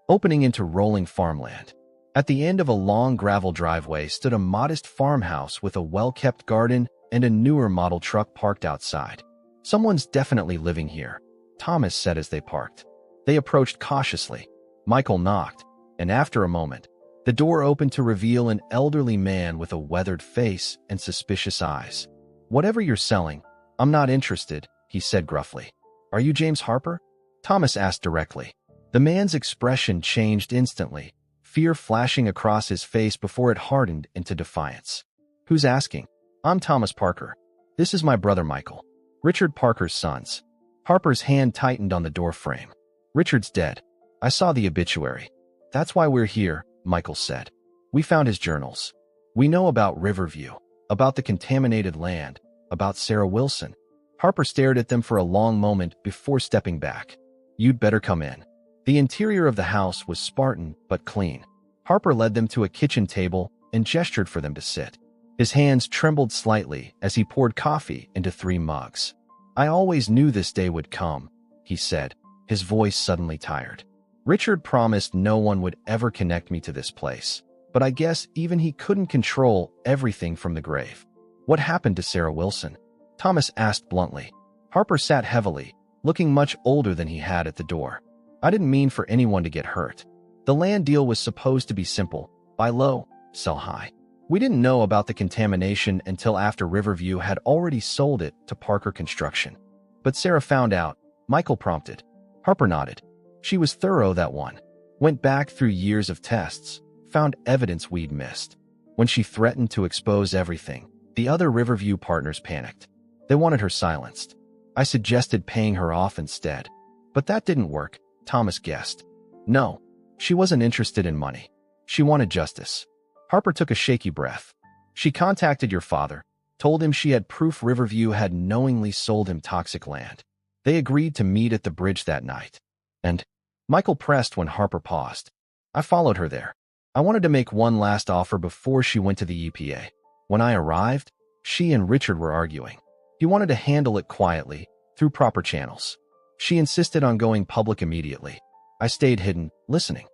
Speaker 1: opening into rolling farmland. At the end of a long gravel driveway stood a modest farmhouse with a well-kept garden and a newer model truck parked outside. "Someone's definitely living here," Thomas said as they parked. They approached cautiously. Michael knocked, and after a moment, the door opened to reveal an elderly man with a weathered face and suspicious eyes. "Whatever you're selling, I'm not interested," he said gruffly. "Are you James Harper?" Thomas asked directly. The man's expression changed instantly, fear flashing across his face before it hardened into defiance. "Who's asking?" "I'm Thomas Parker. This is my brother Michael, Richard Parker's sons." Harper's hand tightened on the door frame. "Richard's dead. I saw the obituary. That's why we're here," Michael said. "We found his journals. We know about Riverview, about the contaminated land, about Sarah Wilson." Harper stared at them for a long moment before stepping back. "You'd better come in." The interior of the house was Spartan but clean. Harper led them to a kitchen table and gestured for them to sit. His hands trembled slightly as he poured coffee into 3 mugs. "I always knew this day would come," he said, his voice suddenly tired. "Richard promised no one would ever connect me to this place, but I guess even he couldn't control everything from the grave." "What happened to Sarah Wilson?" Thomas asked bluntly. Harper sat heavily, looking much older than he had at the door. "I didn't mean for anyone to get hurt. The land deal was supposed to be simple: buy low, sell high. We didn't know about the contamination until after Riverview had already sold it to Parker Construction." "But Sarah found out," Michael prompted. Harper nodded. "She was thorough, that one. Went back through years of tests, found evidence we'd missed. When she threatened to expose everything, the other Riverview partners panicked. They wanted her silenced. I suggested paying her off instead. But that didn't work," Thomas guessed. "No, she wasn't interested in money. She wanted justice." Harper took a shaky breath. "She contacted your father, told him she had proof Riverview had knowingly sold him toxic land. They agreed to meet at the bridge that night. And," Michael pressed when Harper paused, "I followed her there. I wanted to make one last offer before she went to the EPA. When I arrived, she and Richard were arguing. He wanted to handle it quietly, through proper channels. She insisted on going public immediately. I stayed hidden, listening."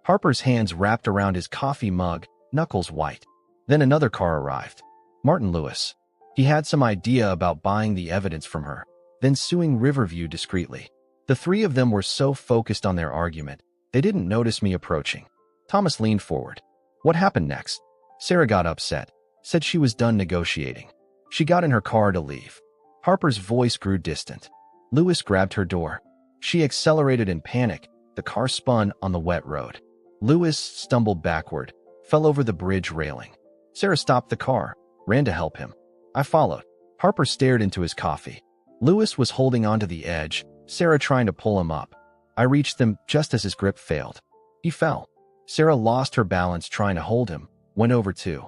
Speaker 1: Harper's hands wrapped around his coffee mug, knuckles white. Then another car arrived. Martin Lewis. He had some idea about buying the evidence from her, then suing Riverview discreetly. The 3 of them were so focused on their argument, they didn't notice me approaching. Thomas leaned forward. "What happened next?" Sarah got upset, said she was done negotiating. She got in her car to leave. Harper's voice grew distant. Lewis grabbed her door. She accelerated in panic. The car spun on the wet road. Lewis stumbled backward, fell over the bridge railing. Sarah stopped the car, ran to help him. I followed. Harper stared into his coffee. Lewis was holding onto the edge, Sarah trying to pull him up. I reached them just as his grip failed. He fell. Sarah lost her balance trying to hold him, went over too.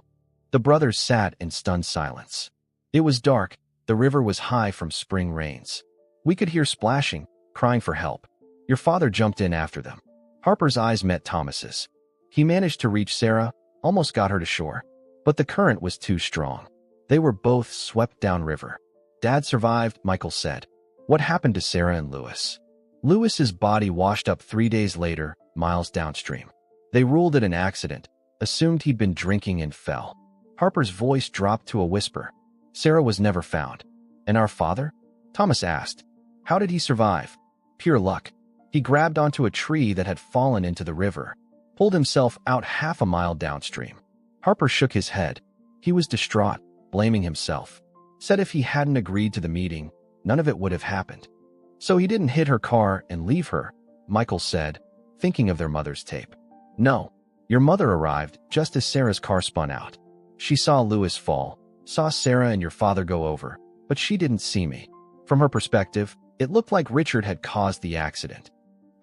Speaker 1: The brothers sat in stunned silence. It was dark. The river was high from spring rains. We could hear splashing, crying for help. Your father jumped in after them. Harper's eyes met Thomas's. He managed to reach Sarah, almost got her to shore. But the current was too strong. They were both swept downriver. Dad survived, Michael said. What happened to Sarah and Lewis? Lewis's body washed up 3 days later, miles downstream. They ruled it an accident, assumed he'd been drinking and fell. Harper's voice dropped to a whisper. Sarah was never found. And our father? Thomas asked. How did he survive? Pure luck. He grabbed onto a tree that had fallen into the river, pulled himself out half a mile downstream. Harper shook his head. He was distraught, blaming himself. Said if he hadn't agreed to the meeting, none of it would have happened. So he didn't hit her car and leave her, Michael said, thinking of their mother's tape. No, your mother arrived just as Sarah's car spun out. She saw Lewis fall, saw Sarah and your father go over, but she didn't see me. From her perspective, it looked like Richard had caused the accident.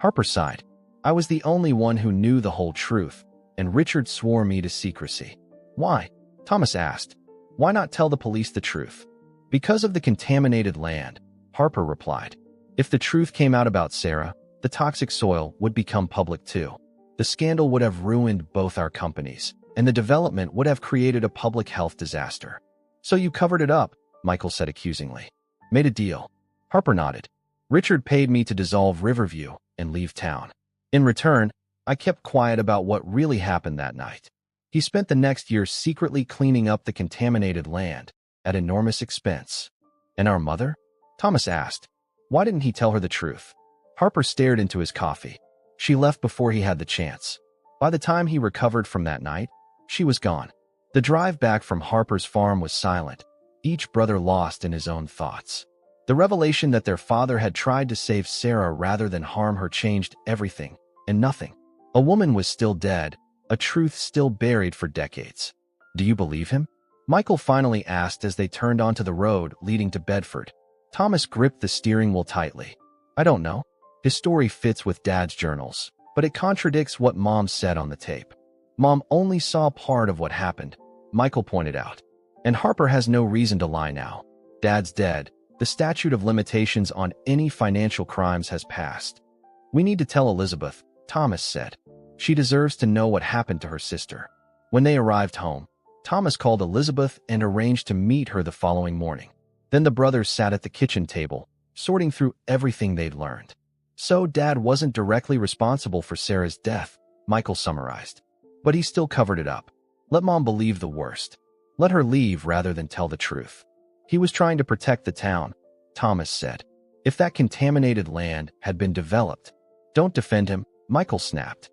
Speaker 1: Harper sighed. I was the only one who knew the whole truth, and Richard swore me to secrecy. Why? Thomas asked. Why not tell the police the truth? Because of the contaminated land, Harper replied. If the truth came out about Sarah, the toxic soil would become public too. The scandal would have ruined both our companies, and the development would have created a public health disaster. So you covered it up, Michael said accusingly. Made a deal. Harper nodded. Richard paid me to dissolve Riverview and leave town. In return, I kept quiet about what really happened that night. He spent the next year secretly cleaning up the contaminated land at enormous expense. And our mother? Thomas asked. Why didn't he tell her the truth? Harper stared into his coffee. She left before he had the chance. By the time he recovered from that night, she was gone. The drive back from Harper's farm was silent, each brother lost in his own thoughts. The revelation that their father had tried to save Sarah rather than harm her changed everything and nothing. A woman was still dead, a truth still buried for decades. Do you believe him? Michael finally asked as they turned onto the road leading to Bedford. Thomas gripped the steering wheel tightly. I don't know. His story fits with Dad's journals, but it contradicts what Mom said on the tape. Mom only saw part of what happened, Michael pointed out. And Harper has no reason to lie now. Dad's dead. The statute of limitations on any financial crimes has passed. We need to tell Elizabeth, Thomas said. She deserves to know what happened to her sister. When they arrived home, Thomas called Elizabeth and arranged to meet her the following morning. Then the brothers sat at the kitchen table, sorting through everything they'd learned. So Dad wasn't directly responsible for Sarah's death, Michael summarized. But he still covered it up. Let Mom believe the worst. Let her leave rather than tell the truth. He was trying to protect the town, Thomas said. If that contaminated land had been developed, don't defend him, Michael snapped.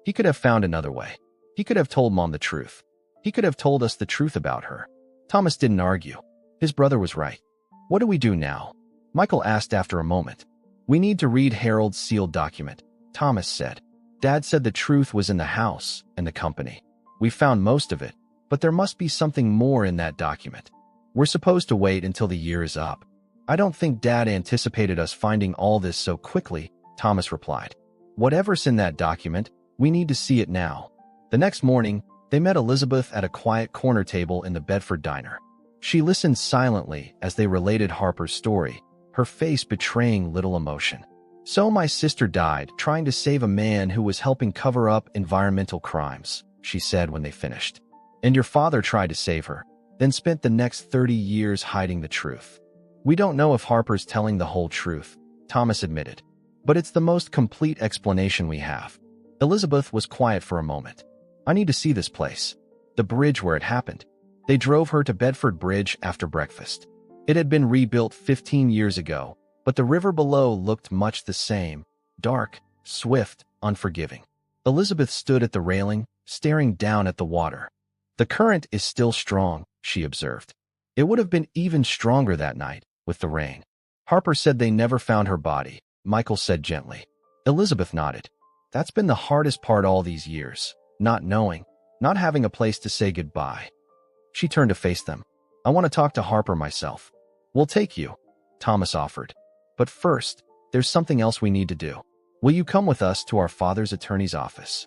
Speaker 1: He could have found another way. He could have told Mom the truth. He could have told us the truth about her. Thomas didn't argue. His brother was right. What do we do now? Michael asked after a moment. We need to read Harold's sealed document, Thomas said. Dad said the truth was in the house and the company. We found most of it, but there must be something more in that document. We're supposed to wait until the year is up. I don't think Dad anticipated us finding all this so quickly, Thomas replied. Whatever's in that document, we need to see it now. The next morning, they met Elizabeth at a quiet corner table in the Bedford diner. She listened silently as they related Harper's story, her face betraying little emotion. So my sister died trying to save a man who was helping cover up environmental crimes, she said when they finished. And your father tried to save her, then spent the next 30 years hiding the truth. We don't know if Harper's telling the whole truth, Thomas admitted. But it's the most complete explanation we have. Elizabeth was quiet for a moment. I need to see this place. The bridge where it happened. They drove her to Bedford Bridge after breakfast. It had been rebuilt 15 years ago, but the river below looked much the same, dark, swift, unforgiving. Elizabeth stood at the railing, staring down at the water. The current is still strong, she observed. It would have been even stronger that night, with the rain. Harper said they never found her body, Michael said gently. Elizabeth nodded. That's been the hardest part all these years, not knowing, not having a place to say goodbye. She turned to face them. I want to talk to Harper myself. We'll take you, Thomas offered. But first, there's something else we need to do. Will you come with us to our father's attorney's office?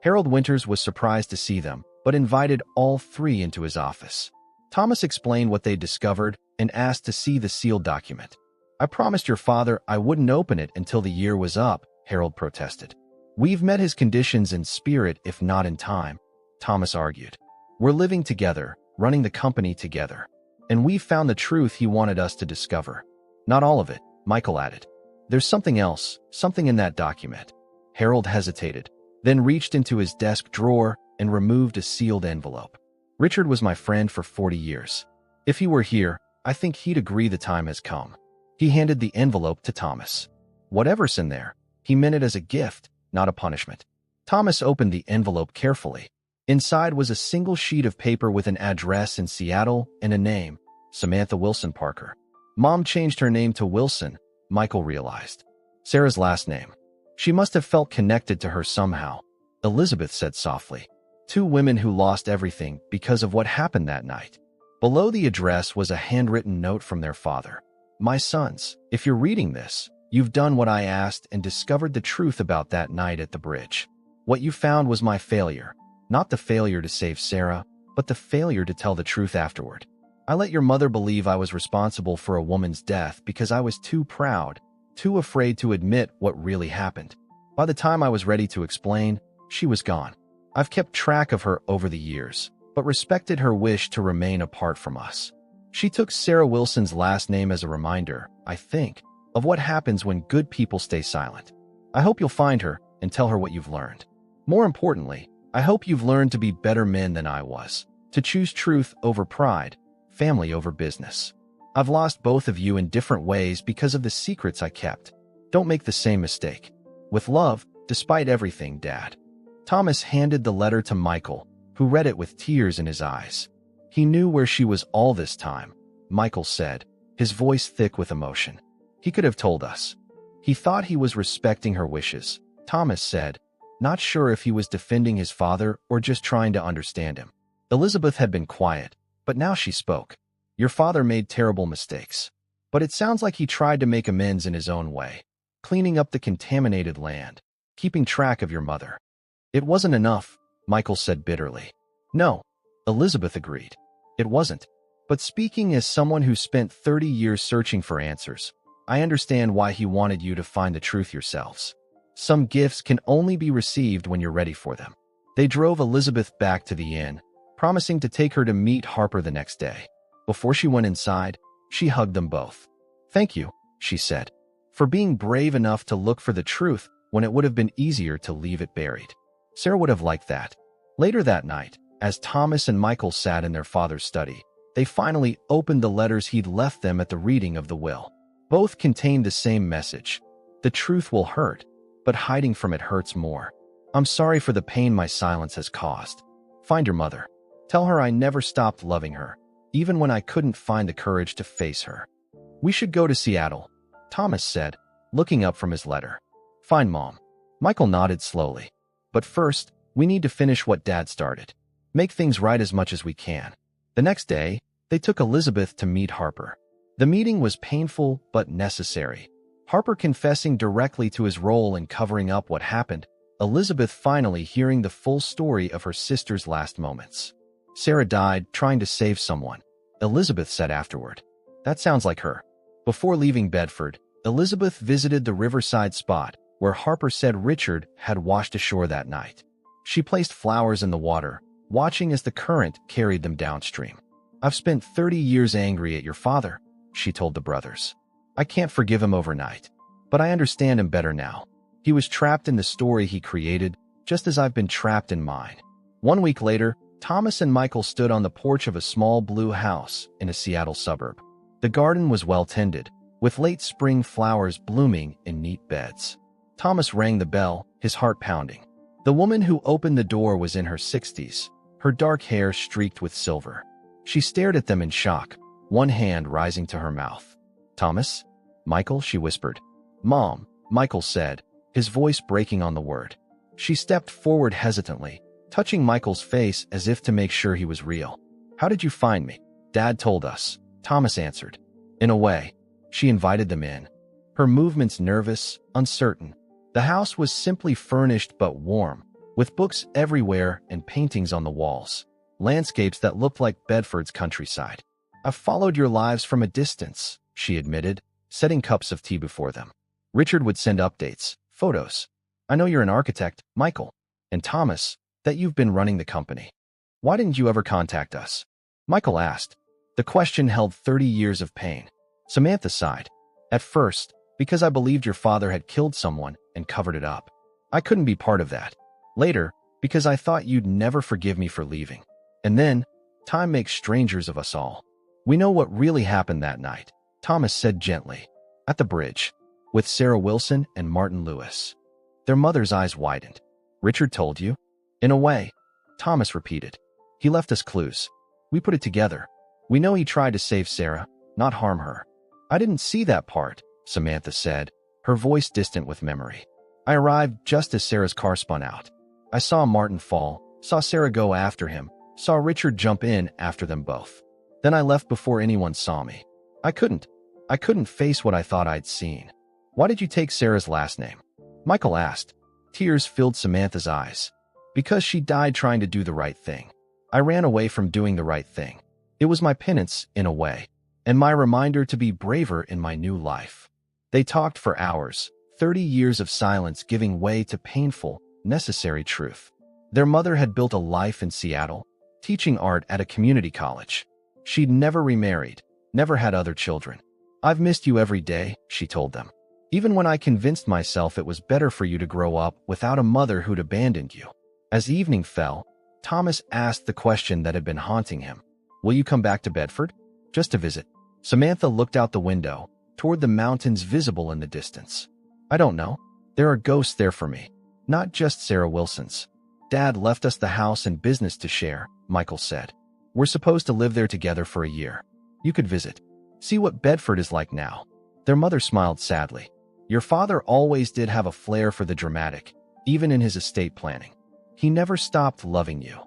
Speaker 1: Harold Winters was surprised to see them, but invited all three into his office. Thomas explained what they'd discovered and asked to see the sealed document. I promised your father I wouldn't open it until the year was up, Harold protested. We've met his conditions in spirit if not in time, Thomas argued. We're living together, running the company together. And we've found the truth he wanted us to discover. Not all of it, Michael added. There's something else, something in that document. Harold hesitated, then reached into his desk drawer and removed a sealed envelope. Richard was my friend for 40 years. If he were here, I think he'd agree the time has come. He handed the envelope to Thomas. Whatever's in there, he meant it as a gift, not a punishment. Thomas opened the envelope carefully. Inside was a single sheet of paper with an address in Seattle and a name, Samantha Wilson Parker. Mom changed her name to Wilson, Michael realized. Sarah's last name. She must have felt connected to her somehow, Elizabeth said softly. Two women who lost everything because of what happened that night. Below the address was a handwritten note from their father. My sons, if you're reading this, you've done what I asked and discovered the truth about that night at the bridge. What you found was my failure. Not the failure to save Sarah, but the failure to tell the truth afterward. I let your mother believe I was responsible for a woman's death because I was too proud, too afraid to admit what really happened. By the time I was ready to explain, she was gone. I've kept track of her over the years, but respected her wish to remain apart from us. She took Sarah Wilson's last name as a reminder, I think, of what happens when good people stay silent. I hope you'll find her and tell her what you've learned. More importantly, I hope you've learned to be better men than I was, to choose truth over pride, family over business. I've lost both of you in different ways because of the secrets I kept. Don't make the same mistake. With love, despite everything, Dad. Thomas handed the letter to Michael, who read it with tears in his eyes. He knew where she was all this time, Michael said, his voice thick with emotion. He could have told us. He thought he was respecting her wishes, Thomas said, not sure if he was defending his father or just trying to understand him. Elizabeth had been quiet, but now she spoke. Your father made terrible mistakes. But it sounds like he tried to make amends in his own way, cleaning up the contaminated land, keeping track of your mother. It wasn't enough, Michael said bitterly. No, Elizabeth agreed. It wasn't. But speaking as someone who spent 30 years searching for answers, I understand why he wanted you to find the truth yourselves. Some gifts can only be received when you're ready for them. They drove Elizabeth back to the inn, promising to take her to meet Harper the next day. Before she went inside, she hugged them both. Thank you, she said, for being brave enough to look for the truth when it would have been easier to leave it buried. Sarah would have liked that. Later that night, as Thomas and Michael sat in their father's study, they finally opened the letters he'd left them at the reading of the will. Both contained the same message. The truth will hurt, but hiding from it hurts more. I'm sorry for the pain my silence has caused. Find your mother. Tell her I never stopped loving her, even when I couldn't find the courage to face her. We should go to Seattle, Thomas said, looking up from his letter. Fine, Mom. Michael nodded slowly. But first, we need to finish what Dad started. Make things right as much as we can. The next day, they took Elizabeth to meet Harper. The meeting was painful but necessary. Harper confessing directly to his role in covering up what happened, Elizabeth finally hearing the full story of her sister's last moments. Sarah died trying to save someone, Elizabeth said afterward. That sounds like her. Before leaving Bedford, Elizabeth visited the riverside spot where Harper said Richard had washed ashore that night. She placed flowers in the water, watching as the current carried them downstream. I've spent 30 years angry at your father, she told the brothers. I can't forgive him overnight, but I understand him better now. He was trapped in the story he created, just as I've been trapped in mine. 1 week later, Thomas and Michael stood on the porch of a small blue house in a Seattle suburb. The garden was well tended, with late spring flowers blooming in neat beds. Thomas rang the bell, his heart pounding. The woman who opened the door was in her 60s, her dark hair streaked with silver. She stared at them in shock, one hand rising to her mouth. Thomas? Michael, she whispered. Mom, Michael said, his voice breaking on the word. She stepped forward hesitantly, touching Michael's face as if to make sure he was real. How did you find me? Dad told us, Thomas answered. In a way, she invited them in. Her movements nervous, uncertain. The house was simply furnished but warm, with books everywhere and paintings on the walls. Landscapes that looked like Bedford's countryside. I've followed your lives from a distance, she admitted, setting cups of tea before them. Richard would send updates, photos. I know you're an architect, Michael, and Thomas, that you've been running the company. Why didn't you ever contact us? Michael asked. The question held 30 years of pain. Samantha sighed. At first, because I believed your father had killed someone and covered it up. I couldn't be part of that. Later, because I thought you'd never forgive me for leaving. And then, time makes strangers of us all. We know what really happened that night, Thomas said gently. At the bridge, with Sarah Wilson and Martin Lewis. Their mother's eyes widened. Richard told you? In a way, Thomas repeated. He left us clues. We put it together. We know he tried to save Sarah, not harm her. I didn't see that part, Samantha said, her voice distant with memory. I arrived just as Sarah's car spun out. I saw Martin fall, saw Sarah go after him, saw Richard jump in after them both. Then I left before anyone saw me. I couldn't face what I thought I'd seen. Why did you take Sarah's last name? Michael asked. Tears filled Samantha's eyes. Because she died trying to do the right thing. I ran away from doing the right thing. It was my penance, in a way, and my reminder to be braver in my new life. They talked for hours, 30 years of silence giving way to painful, necessary truth. Their mother had built a life in Seattle, teaching art at a community college. She'd never remarried, never had other children. I've missed you every day, she told them. Even when I convinced myself it was better for you to grow up without a mother who'd abandoned you. As evening fell, Thomas asked the question that had been haunting him. Will you come back to Bedford? Just to visit. Samantha looked out the window, toward the mountains visible in the distance. I don't know. There are ghosts there for me. Not just Sarah Wilson's. Dad left us the house and business to share, Michael said. We're supposed to live there together for a year. You could visit. See what Bedford is like now. Their mother smiled sadly. Your father always did have a flair for the dramatic, even in his estate planning. He never stopped loving you,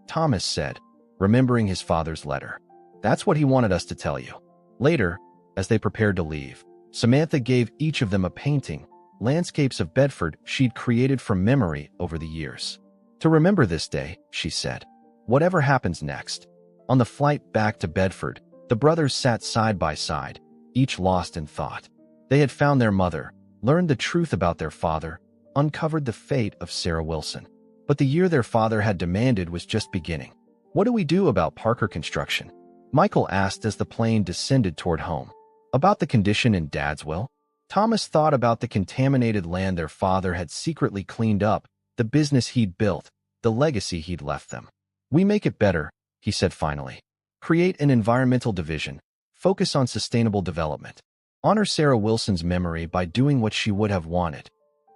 Speaker 1: Thomas said, remembering his father's letter. That's what he wanted us to tell you. Later, as they prepared to leave, Samantha gave each of them a painting, landscapes of Bedford she'd created from memory over the years. To remember this day, she said. Whatever happens next. On the flight back to Bedford, the brothers sat side by side, each lost in thought. They had found their mother, learned the truth about their father, uncovered the fate of Sarah Wilson. But the year their father had demanded was just beginning. What do we do about Parker Construction? Michael asked as the plane descended toward home. About the condition in Dad's will? Thomas thought about the contaminated land their father had secretly cleaned up, the business he'd built, the legacy he'd left them. We make it better, he said finally. Create an environmental division. Focus on sustainable development. Honor Sarah Wilson's memory by doing what she would have wanted.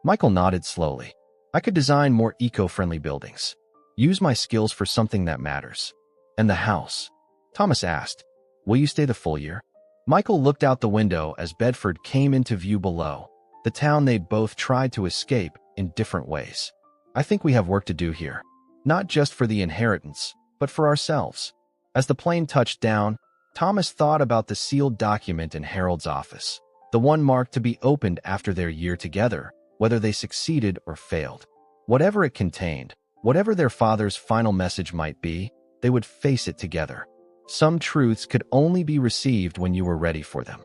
Speaker 1: Michael nodded slowly. I could design more eco-friendly buildings. Use my skills for something that matters. And the house? Thomas asked. Will you stay the full year? Michael looked out the window as Bedford came into view below, the town they'd both tried to escape in different ways. I think we have work to do here. Not just for the inheritance, but for ourselves. As the plane touched down, Thomas thought about the sealed document in Harold's office, the one marked to be opened after their year together, whether they succeeded or failed. Whatever it contained, whatever their father's final message might be, they would face it together. Some truths could only be received when you were ready for them.